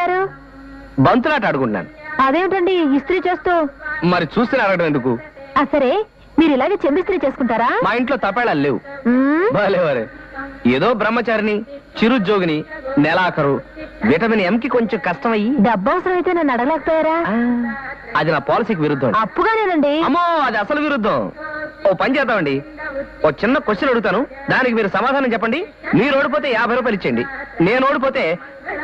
పెట్టారు? బంతులాట ఆడుకుంటున్నాను. అదేమిటండి ఇస్త్రీ చేస్తూ? మరి చూస్తే అడగడం ఎందుకు? సరే, మీరు ఇలాగే చెంబిస్త్రీ చేసుకుంటారా? మా ఇంట్లో తపేళాలు లేవు. మ్మ్. బాలేవారే, ఏదో బ్రహ్మచారిని, చిరుద్యోగిని, నెలాఖరు, విటమిన్ ఎంకి కొంచెం కష్టమయ్యి. డబ్బు అవసరం అయితే నన్ను అడగలేకపోయారా? అది నా పాలసీకి విరుద్ధం. అప్పుగానేనండి. అమ్మో, అది అసలు విరుద్ధం. ఓ పని చేద్దామండి, ఓ చిన్న క్వశ్చన్ అడుగుతాను, దానికి మీరు సమాధానం చెప్పండి. మీరు ఓడిపోతే 50 రూపాయలు ఇచ్చేయండి. నేను ఓడిపోతే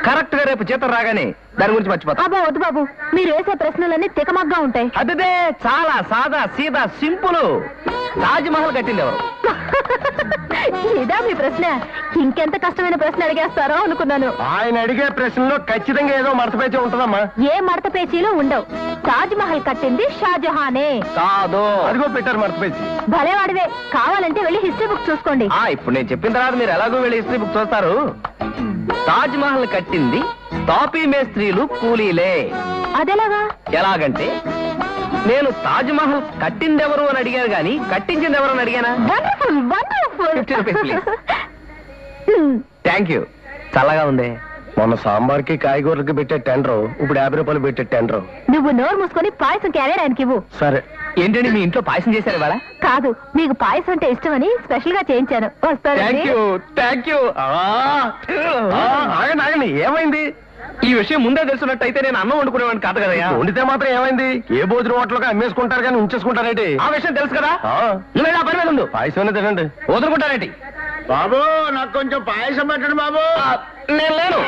కరెక్ట్ గా రేపు జీతం రాగానే దాని గురించి మర్చిపోతా. అబ్బా వద్దు బాబు, మీరు వేసే ప్రశ్నలన్నీ తికమగ్గా ఉంటాయి. అదే చాలా సాదా సీదా సింపుల్. తాజ్ మహల్ కట్టింది ఎవరు? ఇదా మీ ప్రశ్న? ఇంకెంత కష్టమైన ప్రశ్న అడిగేస్తారో అనుకున్నాను. ఆయన అడిగే ప్రశ్నలో ఖచ్చితంగా ఏదో మడతపేచి ఉంటుందమ్మా. ఏ మడత పేచీలు ఉండవు. తాజ్ మహల్ కట్టింది షాజహానే. కాదు, అదిగో పెట్టారు మడతపేచి. భలే వాడివే, కావాలంటే వెళ్ళి హిస్టరీ బుక్ చూసుకోండి. ఇప్పుడు నేను చెప్పిన తర్వాత మీరు ఎలాగో వెళ్ళి హిస్టరీ బుక్ చూస్తారు. తాజ్ మహల్ కట్టింది తాపీ మేస్త్రీలు, కూలీలే. అదెలాగా? ఎలాగంటే, నేను తాజ్ మహల్ కట్టింది ఎవరు అని అడిగాను గాని కట్టించింది ఎవరు అని అడిగానా? Wonderful wonderful. 50 rupees please. Thank you. చల్లగా ఉంది. మొన్న సాంబార్కి కాయగూరలకి పెట్టే టెండర్ ఇప్పుడు 50 రూపాయలు పెట్టే టెండర్. నువ్వు నోరు మూసుకొని పాయసం క్యారియర్ ఆయనకి ఇవ్వు. సరే. ఏంటండి మీ ఇంట్లో పాయసం చేశారు ఇవాళ? కాదు, మీకు పాయసం అంటే ఇష్టమని స్పెషల్ గా చేయించాను. వస్తానండి. Thank you. ఆగండి, ఏమైంది? ఈ విషయం ముందే తెలుసున్నట్టయితే నేను అన్నం వండుకునేవాడిని కాదు కదా. వండితే మాత్రం ఏమైంది? ఏ భోజనం హోటల్గా అమ్మేసుకుంటారు కానీ ఉంచేసుకుంటారేంటి? ఆ విషయం తెలుసు కదా. పని మీద ఉంది, పాయసం తినండి. వదులుకుంటారేంటి? బాబు, నాకు కొంచెం పాయసం పెట్టండి బాబు. నేను లేను.